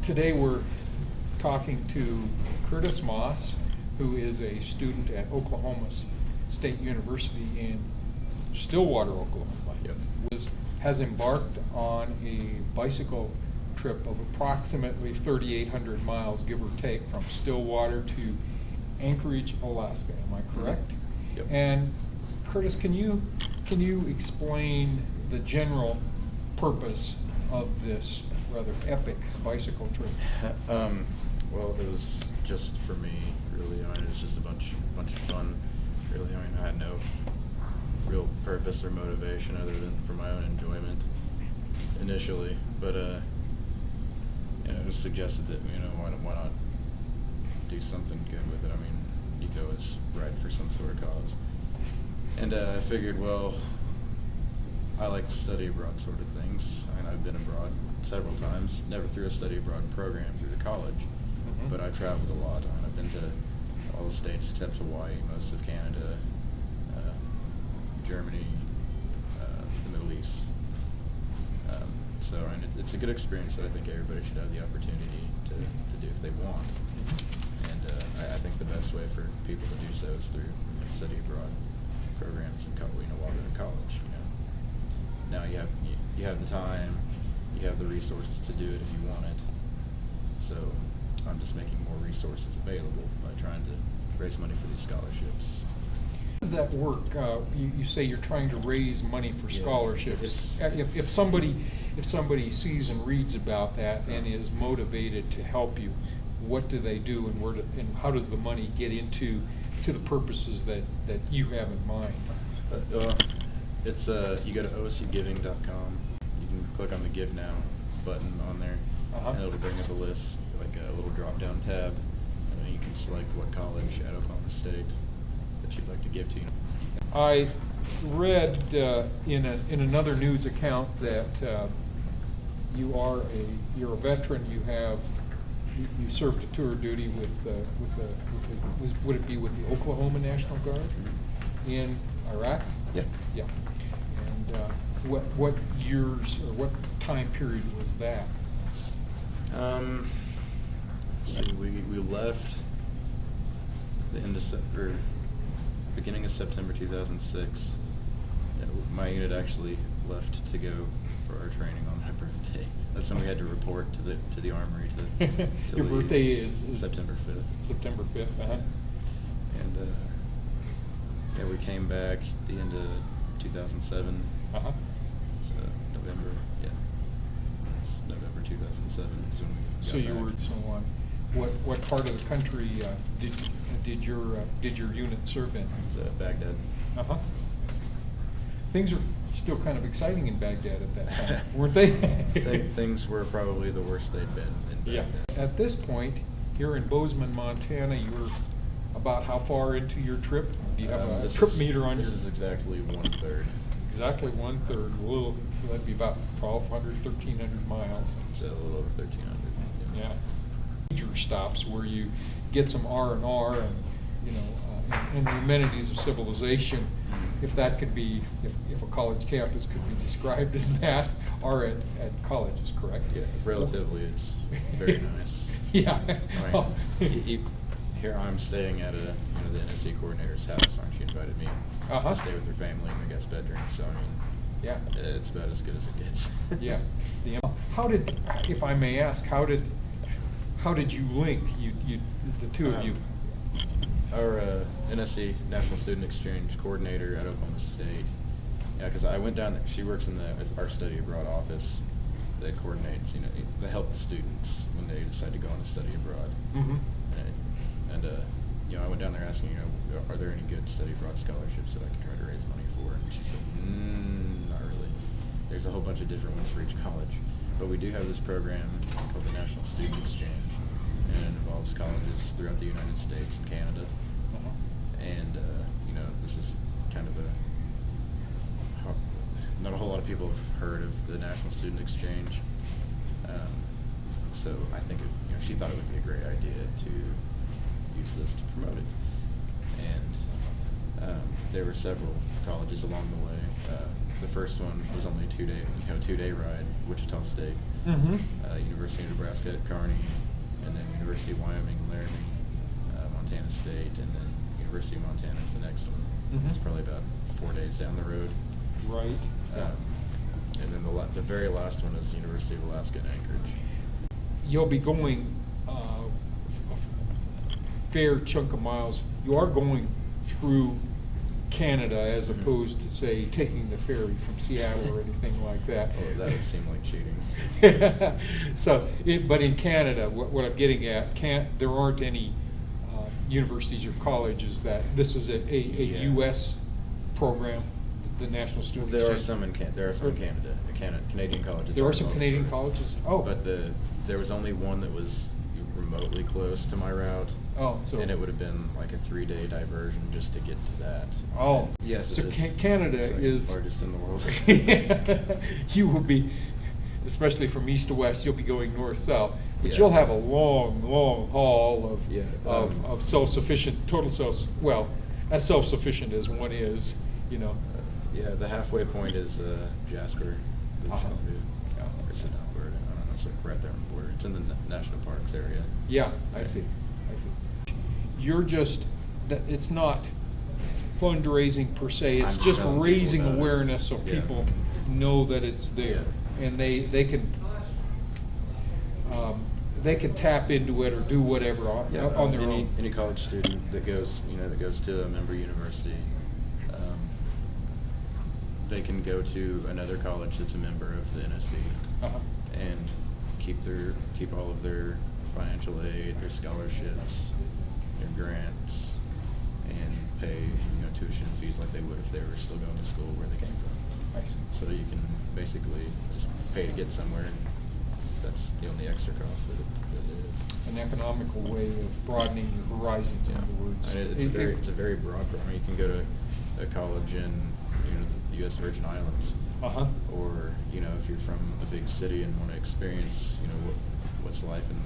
Today we're talking to Curtis Moss, who is a student at Oklahoma State University in Stillwater, Oklahoma. Yep. Has embarked on a bicycle trip of approximately 3,800 miles, give or take, from Stillwater to Anchorage, Alaska. Am I correct? Yep. And Curtis, can you explain the general purpose of this rather epic bicycle trip? Well, it was just for me, really. I mean, it was just a bunch of fun, really. I mean, I had no real purpose or motivation other than for my own enjoyment initially. But it was suggested that, why not do something good with it? I mean, eco is right for some sort of cause. And I figured, well, I like study abroad sort of things. I mean, I've been abroad several times, never through a study abroad program through the college, but I've traveled a lot. I mean, I've been to all the states except Hawaii, most of Canada, Germany, the Middle East. So I mean, it's a good experience that I think everybody should have the opportunity to do if they want. And I think the best way for people to do so is through study abroad programs and while they're in college. Now you have the time, you have the resources to do it if you want it. So I'm just making more resources available by trying to raise money for these scholarships. How does that work? You say you're trying to raise money for scholarships. It's if somebody sees and reads about that and is motivated to help you, what do they do, and how does the money get into the purposes that you have in mind? It's you go to osugiving.com. You can click on the Give Now button on there, and it'll bring up a list, like a little drop-down tab, and then you can select what college at Oklahoma State that you'd like to give to. I read in another news account that you're a veteran. You served a tour of duty would it be with the Oklahoma National Guard in Iraq? Yeah. Yeah. And what years or what time period was that? Let's see, we left the end of beginning of September 2006. My unit actually left to go for our training on my birthday. That's when we had to report to the armory to Your leave. birthday is September 5th. September 5th, And we came back at the end of 2007. So November, it's November 2007 is when we got So you back. were what part of the country did your unit serve in? It was Baghdad. Things are still kind of exciting in Baghdad at that time, weren't they? Things were probably the worst they'd been in Baghdad. Yeah. At this point, here in Bozeman, Montana, you're about how far into your trip? Do you have a trip meter on This is exactly 1/3. Exactly 1/3. So that'd be about 1,200, 1,300 miles. It's a little over 1,300. Yeah. Major stops where you get some R&R and the amenities of civilization, if that could be, if a college campus could be described as that, are at colleges, correct? Yeah, relatively, it's very nice. Yeah. I mean, here I'm staying at the NSC coordinator's house. She invited me to stay with her family in the guest bedroom. So I mean, yeah, it's about as good as it gets. Yeah. How did, if I may ask, how did you link the two of you? Our NSC National Student Exchange coordinator at Oklahoma State. Yeah, because I went down there. She works in our study abroad office that coordinates, they help the students when they decide to go on a study abroad. And I went down there asking, are there any good study abroad scholarships that I can try to raise money for? And she said, not really. There's a whole bunch of different ones for each college, but we do have this program called the National Student Exchange, and it involves colleges throughout the United States and Canada. And this is kind of not a whole lot of people have heard of the National Student Exchange. So I think she thought it would be a great idea to use this to promote it. And There were several colleges along the way. The first one was only a two-day ride, Wichita State, Mm-hmm. University of Nebraska at Kearney, and then University of Wyoming, Laramie, Montana State, and then University of Montana is the next one. Mhm. It's probably about 4 days down the road. Right. And then the very last one is University of Alaska in Anchorage. You'll be going a fair chunk of miles. You are going through Canada as Mhm. opposed to, say, taking the ferry from Seattle or anything like that. Oh, that would seem like cheating. So, but in Canada, what I'm getting at, there aren't any universities or colleges that this is a Yeah. U.S. program, the National Student There are Exchange. some in Canada. Canadian colleges. There are some involved. Canadian colleges. Oh, But there was only one that was remotely close to my route. oh, so And it would have been like a 3-day diversion just to get to that. Oh, Yes, so it is. Canada Second is largest in the world. You will be, especially from east to west, you'll be going north-south, but Yeah. you'll have a long, long haul Yeah, of self-sufficient, well, as self-sufficient as one is, you know. Yeah, the halfway point is Jasper, British Uh-huh. Columbia. Yeah. Or is it Alberta? I don't know. It's like right there on the border. It's in the national parks area. Yeah, I see. You're just, it's not fundraising per se, it's I'm just telling people raising about it. awareness so Yeah. people know that it's there. And they can tap into it or do whatever on their own. Any college student that goes to a member university, they can go to another college that's a member of the NSE Uh-huh. and keep all of their financial aid, their scholarships, their grants, and pay tuition fees like they would if they were still going to school where they came from. I see. So you can basically just pay to get somewhere, and that's the only extra cost that it is. An economical way of broadening your horizons, in other words. And it's a very broad program. You can go to a college in the U.S. Virgin Islands, Uh-huh. or if you're from a big city and want to experience what's life in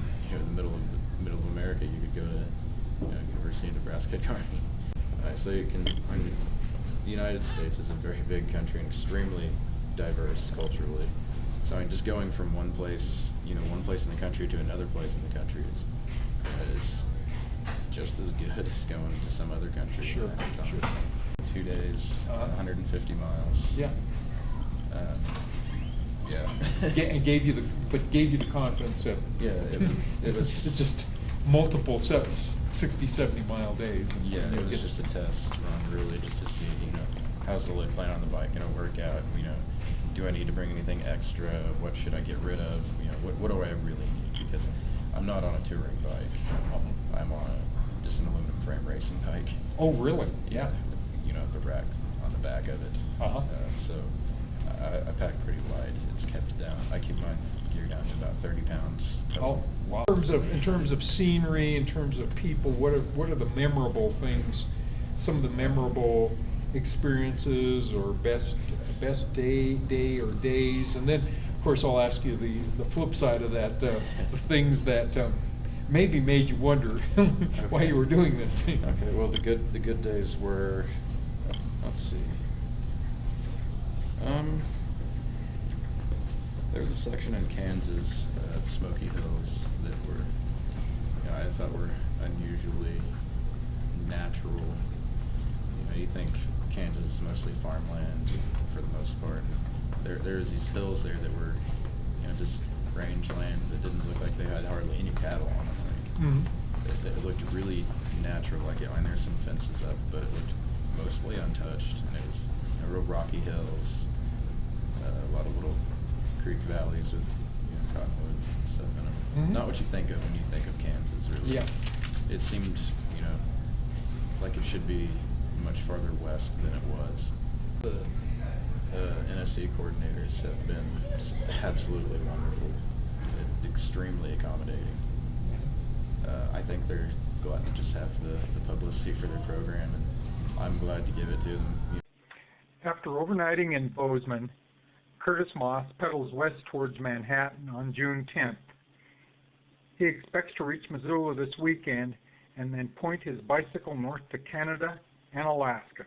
the middle of America, you could go to University of Nebraska at Kearney. So you can. The United States is a very big country and extremely diverse culturally. So just going from one place in the country to another place in the country is just as good as going to some other country. Sure, sure. 2 days, Uh-huh. 150 miles. Yeah. Yeah. And gave you the confidence that Yeah, it was. it's just multiple 60, 70-mile days. And, Yeah, it was get- just a test run, really, just to see, how's the lay plan on the bike going to work out? Do I need to bring anything extra? What should I get rid of? What do I really need? Because I'm not on a touring bike. I'm on just an aluminum frame racing bike. Oh, really? Yeah, with the rack on the back of it. Uh-huh. So I pack pretty light. It's kept down. I keep my gear down to about 30 pounds. Oh, wow. In terms of scenery, in terms of people, what are the memorable things? Some of the memorable experiences or best day or days, and then of course I'll ask you the flip side of that, the things that maybe made you wonder why you were doing this. Okay. Well, the good days were. Let's see. There was a section in Kansas, the Smoky Hills, that were, I thought were unusually natural. You think Kansas is mostly farmland for the most part. There's these hills there that were, just rangeland that didn't look like they had hardly any cattle on them. Mhm. It looked really natural. And there's some fences up, but it looked mostly untouched, and it was real rocky hills, a lot of little creek valleys with cottonwoods and stuff in them. Mhm. Not what you think of when you think of Kansas, really. Yeah. It seemed, like it should be much farther west than it was. The NSE coordinators have been just absolutely wonderful, and extremely accommodating. I think they're glad to just have the publicity for their program, and I'm glad to give it to them. After overnighting in Bozeman, Curtis Moss pedals west towards Manhattan on June 10th. He expects to reach Missoula this weekend and then point his bicycle north to Canada and Alaska.